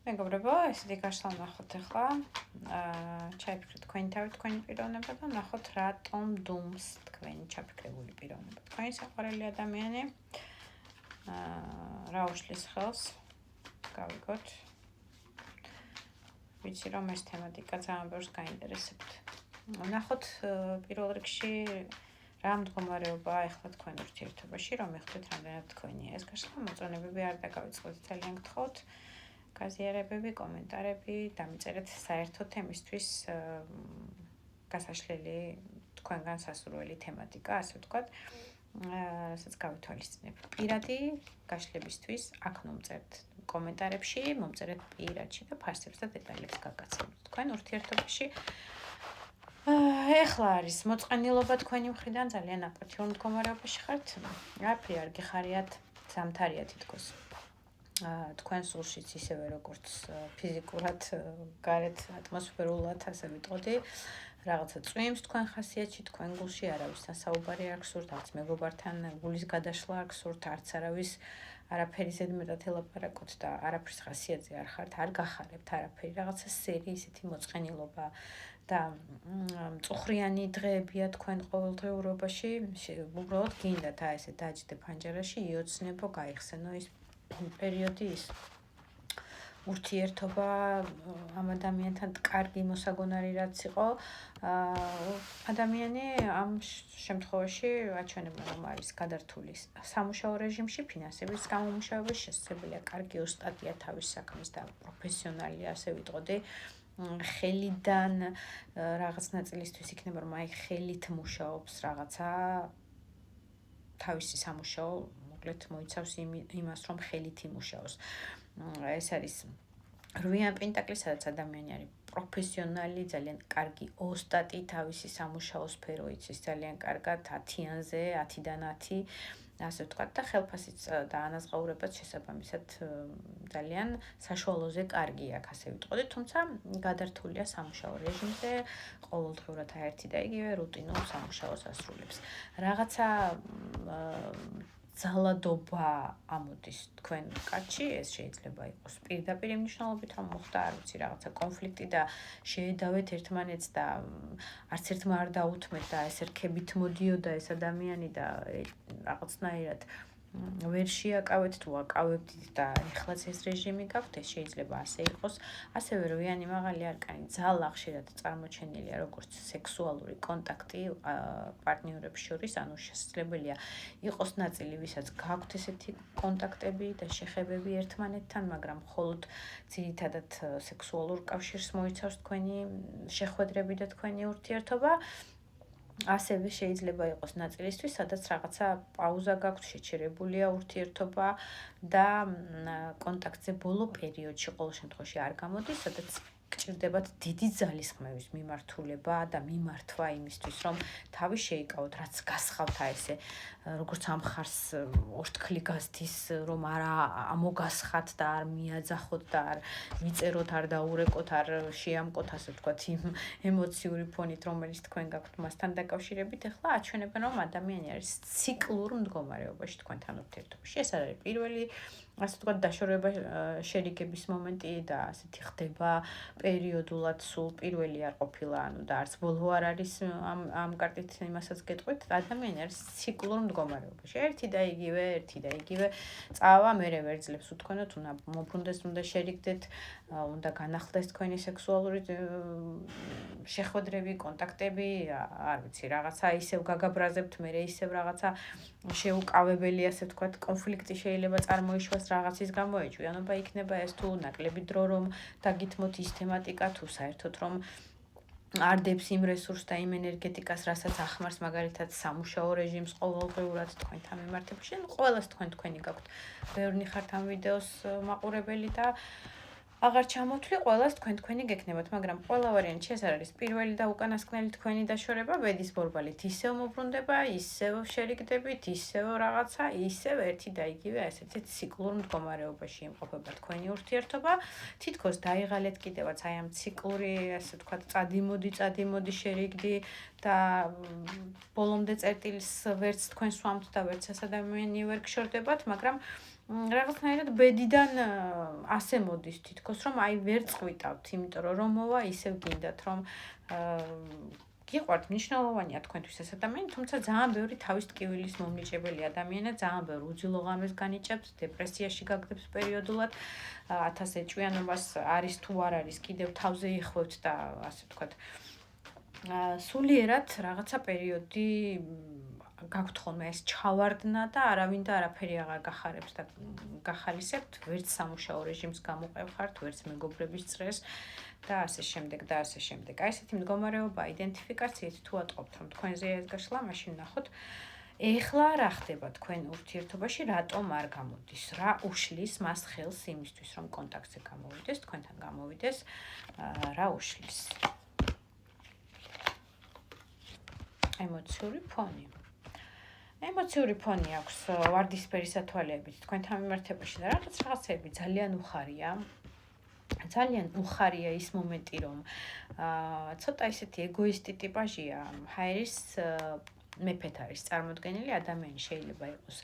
მეგობრებო, ესეთი გაშლა ნახოთ ახლა. ჩაიფიქრეთ თქვენი თავი, თქვენი პიროვნება და ნახოთ რატომ დუმს თქვენი ჩაფიქრებული პიროვნება. თქვენი საყვარელი ადამიანი რა უშლის ხელს? გავიგოთ. ვიცი რომ ეს თემატიკა ძალიან ბევრს გაინტერესებთ. ნახოთ პირველ რიგში რა მდგომარეობა ახლა თქვენ ურთიერთობაში, რომ ეხოთ რამდენად თქვენია ეს გაშლა. მოწონებები არ დაგავიწყოთ, ძალიან გთხოვთ. გაზიარებები, კომენტარები, დამიწერეთ საერთო თემისთვის გასაშლელი თქვენგან სასურველი თემატიკა, ასე ვთქვათ, რასაც გავითვალისწინებ. პირადი გაშლებისთვის აქ მომწერთ კომენტარებში, მომწერეთ პირადში და ფასებს და დეტალებს გაგაცნობთ. თქვენ ურთიერთობაში ეხლა არის მოწყენილობა თქვენი მხრიდან ძალიან აპათიურ მდგომარეობაში ხართ. რაფერი არ გიხარიათ, ზამთარია თითქოს. თქვენ სულშიც ისევე როგორც ფიზიკურად, გარეთ ატმოსფერულად, ასე ვიტყოდი, რაღაცა წვიმს თქვენ ხასიათში, თქვენ გულში არავისთან საუბარი არ გსურთ, არც მეგობართან გულის გადაშლა არ გსურთ, არც არავის არაფერი ზედმეტად ელაპარაკოთ და არაფრის ხასიათზე არ ხართ, არ გახარებთ არაფერი, რაღაცა სერი ისეთი მოწყენილობა და მწუხრიანი დღეებია თქვენ ყოველდღიურობაში, უბრალოდ გინდათ ესე დაჯდე ფანჯარაში, იოცნებო, გაიხსენო ის პერიოდი ის ურთიერთობა ამ ადამიანთან კარგი მოსაგონარი რაც იყო ადამიანი ამ შემთხვევაში აჩვენება რომ არის გადართული სამუშაო რეჟიმში ფინანსების გამომუშავების შესაძლებელია კარგი ოსტატია თავის საქმის და პროფესიონალია ასე ვიტყოდი ხელიდან რაღაც ნაწილისთვის იქნება რომ აი ხელით მუშაობს რაღაცა თავისი სამუშაო მოიცავს იმას, რომ ხელით იმუშაოს. ეს არის 8 პენტაკლი, სადაც ადამიანი არის პროფესიონალი, ძალიან კარგი ოსტატი, თავისი სამუშაო სფერო იცის ძალიან კარგად, 10-ზე, 10-დან 10, ასე ვთქვათ და ხელფასიც და ანაზღაურებაც შესაბამისად ძალიან საშუალოზე კარგი აქვს, ასე ვიტყოდი, თუმცა გადართულია სამუშაო რეჟიმზე, ყოველდღიურად ერთი და იგივე რუტინულ სამუშაოს ასრულებს. რაღაცა ძალადობა ამოდის თქვენ კაცში, ეს შეიძლება იყოს პირდაპირ მნიშვნელობით, რომ მოხდა, არ ვიცი, რაღაცა კონფლიქტი და შეედავეთ ერთმანეთს და არც ერთმა არ დაუთმეთ და ეს ერქებით მოდიოდა ეს ადამიანი და რაღაცნაირად ვერ შეაკავეთ თუ აკავებდით და ეხლაც ეს რეჟიმი გაქვთ, ეს შეიძლება ასე იყოს. ასევე რვიანი მაღალი არკანი ძალა ხშირად წარმოჩენილია როგორც სექსუალური კონტაქტი პარტნიორებს შორის, ანუ შესაძლებელია იყოს ნაწილი, ვისაც გაქვთ ესეთი კონტაქტები და შეხებები ერთმანეთთან, მაგრამ მხოლოდ ძირითადად სექსუალურ კავშირს მოიცავს თქვენი შეხვედრები და თქვენი ურთიერთობა. ასევე შეიძლება იყოს ნაწილისთვის, სადაც რაღაცა პაუზა გაქვთ, შეჩერებულია ურთიერთობა და კონტაქტზე ბოლო პერიოდში ყოველ შემთხვევაში არ გამოდის, სადაც გჭირდებათ დიდი ძალისხმევის მიმართულება და მიმართვა იმისთვის, რომ თავი შეიკავოთ, რაც გასხავთ ესე, როგორც ამ ხარს ორთქლი გასდის, რომ არა ამოგასხათ და არ მიაძახოთ და არ მიწეროთ, არ დაურეკოთ, არ შეამკოთ, ასე ვთქვათ, იმ ემოციური ფონით, რომელიც თქვენ გაქვთ მასთან დაკავშირებით, ახლა აჩვენებენ, რომ ადამიანი არის ციკლურ მდგომარეობაში თქვენთან ურთიერთობაში. ეს არის პირველი ასე ვთქვათ, დაშორება შერიგების მომენტი და ასეთი ხდება პერიოდულად სულ პირველი არ ყოფილა, ანუ და არც ბოლო არ არის ამ კარტით იმასაც გეტყვით, ადამიანი არის ციკლურ მდგომარეობაში. ერთი და იგივე წავა, მერე ვერძლებს უთქვენოთ, უნდა მობრუნდეს, უნდა შერიგდეთ, უნდა განახლდეს თქვენი სექსუალური შეხვედრები, კონტაქტები, არ ვიცი, რაღაცა ისევ გაგაბრაზებთ, მერე ისევ რაღაცა შეუკავებელი, ასე ვთქვათ, კონფლიქტი შეიძლება წარმოიშვას რაღაცის გამო ეჭვიანობა იქნება ეს თუ ნაკლები დრო რომ დაგითმოთ ის თემატიკა თუ საერთოდ რომ არ დებს იმ რესურსს და იმ ენერგეტიკას, რასაც ახმარს მაგალითად სამუშაო რეჟიმს ყოველდღიურად თქვენთან მიმართებაში. ყველას თქვენი გაქვთ. ბევრი ხართ ამ ვიდეოს მაყურებელი და აღარ ჩამოთვლი ყველას თქვენი გეკნებათ, მაგრამ ყველა ვარიანტი ეს არის პირველი და უკანასკნელი თქვენი დაშორება ბედის ბორბალით ისევ მოbrunდება, ისევ შერიგდებით, ისევ რაღაცა, ისევ ერთი და იგივე ასეთი ციკლურ მდგომარეობაში იმყოფება თქვენი ურთიერთობა. თითქოს დაიღალეთ კიდევაც აი ამ ციკლური, ასე ვთქვათ, წადი-მოდი შერიგდი და ბოლომდე წერტილს ვერც თქვენ სვამთ და ვერც ეს ადამიანი ვერ გშორდებათ, მაგრამ რაღაცნაირად ბედიდან ასე მოდის თითქოს, რომ აი ვერ წყვიტავთ, იმიტომ რომ მოვა ისევ გინდათ, რომ გიყვართ, მნიშვნელოვანია თქვენთვის ეს ადამიანი, თუმცა ძალიან ბევრი თავის ტკივილის მომნიჭებელი ადამიანია, ძალიან ბევრ უძილო ღამეს განიჭებს, დეპრესიაში გაგდებს პერიოდულად, 1000 ეჭვიანობას არის თუ არ არის, კიდევ თავზე იხვევთ და ასე ვთქვათ, სულიერად რაღაცა პერიოდი გაქვთ ხოლმე ეს ჩავარდნა და არავინ და არაფერი აღარ გახარებს და გახალისებთ, ვერც სამუშაო რეჟიმს გამოყევხართ, ვერც მეგობრების წრეს და ასე შემდეგ და ასე შემდეგ. აი ესეთი მდგომარეობა იდენტიფიკაციით თუ ატყობთ, რომ თქვენზე ეს გაშლა, მაშინ ნახოთ ეხლა რა ხდება თქვენ ურთიერთობაში, რატომ არ გამოდის, რა უშლის მას ხელს იმისთვის, რომ კონტაქტზე გამოვიდეს, თქვენთან გამოვიდეს, რა უშლის. ემოციური ფონი. ემოციური ფონი აქვს ვარდისფერი სათვალეებით თქვენთან მიმართებაში და რაღაცები ძალიან უხარია. ძალიან უხარია ის მომენტი, რომ ცოტა ისეთი ეგოისტი ტიპაჟია, ჰაერის მეფეთ არის წარმოდგენილი ადამიანი შეიძლება იყოს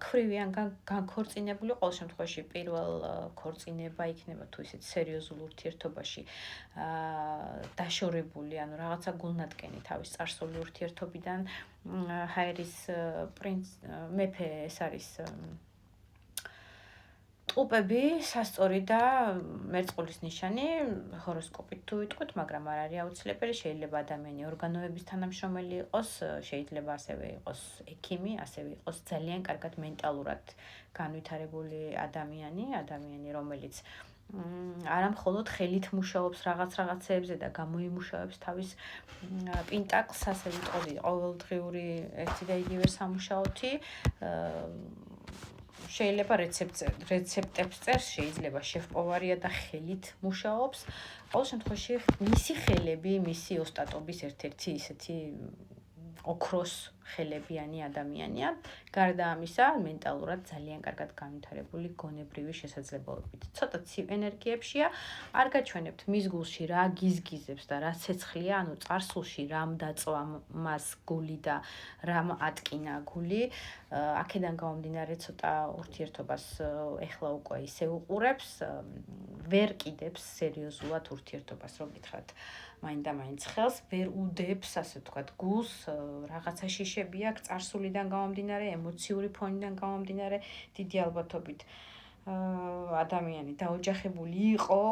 ქვრივი ან განქორწინებული, ყოველ შემთხვევაში პირველ ქორწინება იქნება თუ ისეთ სერიოზულ ურთიერთობაში დაშორებული, ანუ რაღაცა გულნატკენი თავის წარსული ურთიერთობიდან ჰაერის მეფე ეს არის ტყუპები, სასწორი და მერწყულის ნიშანი, ჰოროსკოპით თუ ვიტყვით, მაგრამ არ არის აუცილებელი, შეიძლება ადამიანი ორგანოების თანამშრომელი იყოს, შეიძლება ასევე იყოს ექიმი, ასევე იყოს ძალიან კარგად მენტალურად განვითარებული ადამიანი, რომელიც არა მხოლოდ ხელით მუშაობს რაღაცეებზე და გამოიმუშავებს თავის პინტაკლს, ასე ვიტყოდი, ყოველდღიური ერთი და იგივე სამუშაოთი, შეიძლება რეცეპტებს წერს, შეიძლება შეფ-პოვარია და ხელით მუშაობს. ყოველ შემთხვევაში მისი ხელები, მისი ოსტატობის ერთ-ერთი ისეთი ოქროს ხელებიანი ადამიანია. გარდა ამისა, მენტალურად ძალიან კარგად განვითარებული გონებრივი შესაძლებლობებით. ცოტა ცივ ენერგიებშია, არ გაჩვენებთ მის გულში რა გიზგიზებს და რა ცეცხლია, ანუ წარსულში რამ დაწვა მას გული და რამ ატკინა გული. აქედან გამომდინარე ცოტა ურთიერთობას ეხლა უკვე ისე უყურებს, ვერ კიდებს სერიოზულად ურთიერთობას, რომ გითხრათ. მაინდა-მაინც ხელს ვერ უდებს, ასე ვთქვათ, გულს, რაღაცა შიშები აქვს წარსულიდან გამომდინარე, ემოციური ფონიდან გამომდინარე, დიდი ალბათობით ადამიანი დაოჯახებული იყო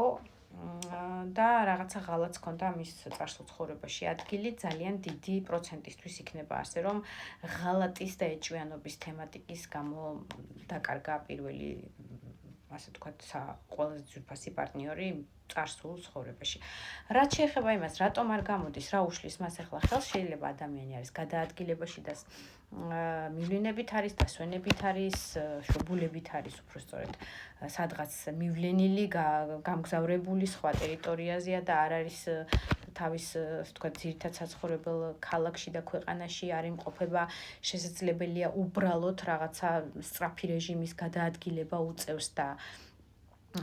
და რაღაცა ღალატს ჰქონდა მის წარსულ ცხოვრებაში ადგილი, ძალიან დიდი პროცენტისთვის იქნება ასე, რომ ღალატის და ეჭვიანობის თემატიკის გამო დაკარგა პირველი, ასე ვთქვათ, ყველაზე ძვირფასი პარტნიორი წარსულ ცხოვრებაში. რაც შეეხება იმას, რატომ არ გამოდის, რა უშლის მას ახლა ხელს, შეიძლება ადამიანი არის გადაადგილებაში და მივლინებით არის, დასვენებით არის, შობულებით არის, უბრალოდ სადღაც მივლენილი, გამგზავრებული სხვა ტერიტორიაზეა და არ არის თავის, ასე ვთქვათ, ძირითად საცხოვრებელ ქალაქში და ქვეყანაში არ იმყოფება, შესაძლებელია უბრალოდ რაღაცა სწრაფი რეჟიმის გადაადგილება უწევს და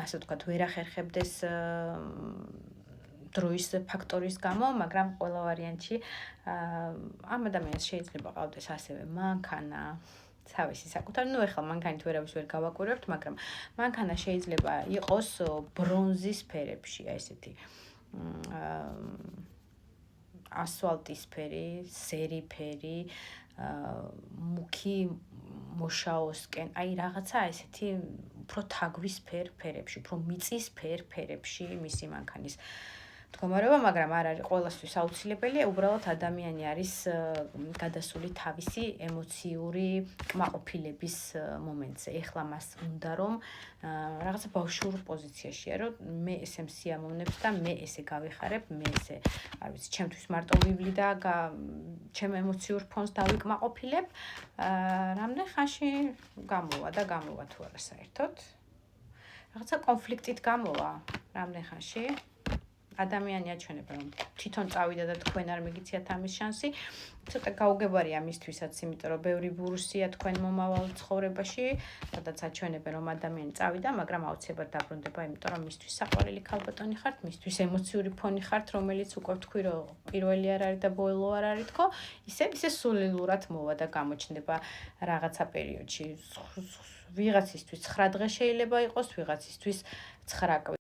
ასე ვთქვათ, ვერ ახერხებდეს დროის ფაქტორის გამო, მაგრამ ყველა ვარიანტში ამ ადამიანს შეიძლება ყავდეს ასევე მანქანა, თავისი საკუთარი, ეხლა მანქანით ვერავის ვერ გავაკვირვებთ, მაგრამ მანქანა შეიძლება იყოს ბრონზის ფერებში, აი ესეთი ასფალტის ფერი, სერი ფერი, მუქი მოშაოსკენ, აი რაღაცა ესეთი უფრო თაგვის ფერებში, უფრო მიწის ფერებში მისი მანქანის მდგომარეობა, მაგრამ არ არის ყველასთვის აუცილებელი, უბრალოდ ადამიანი არის გადასული თავისი ემოციური კმაყოფილების მომენტზე. ეხლა მას უნდა რომ რაღაცა ბავშვურ პოზიციაშია, რომ მე ესე მსიამოვნებს და მე ესე გავიხარებ, მე ესე, არ ვიცი, ჩემთვის მარტო ვივლი და ჩემ ემოციურ ფონს დავიკმაყოფილებ, რამდენ ხანში გამოვა თუ არა საერთოდ. რაღაცა კონფლიქტით გამოვა, რამდენ ხანში? ადამიანი აჩვენება, რომ თვითონ წავიდა და თქვენ არ მიგიციათ ამის შანსი, ცოტა გაუგებარია მისთვისაც, იმიტომ რომ ბევრი ბურსია თქვენ მომავალ ცხოვრებაში, სადაც აჩვენებენ, რომ ადამიანი წავიდა, მაგრამ აუცილებლად დაბრუნდება, იმიტომ რომ მისთვის საყვარელი ქალბატონი ხართ, მისთვის ემოციური ფონი ხართ, რომელიც უკვე ვთქვი, რომ პირველი არ არის და ბოლო არ არის თქო, ისე სულელურად მოვა და გამოჩნდება რაღაცა პერიოდში. ვიღაცისთვის 9 დღე შეიძლება იყოს, ვიღაცისთვის 9 კვირა.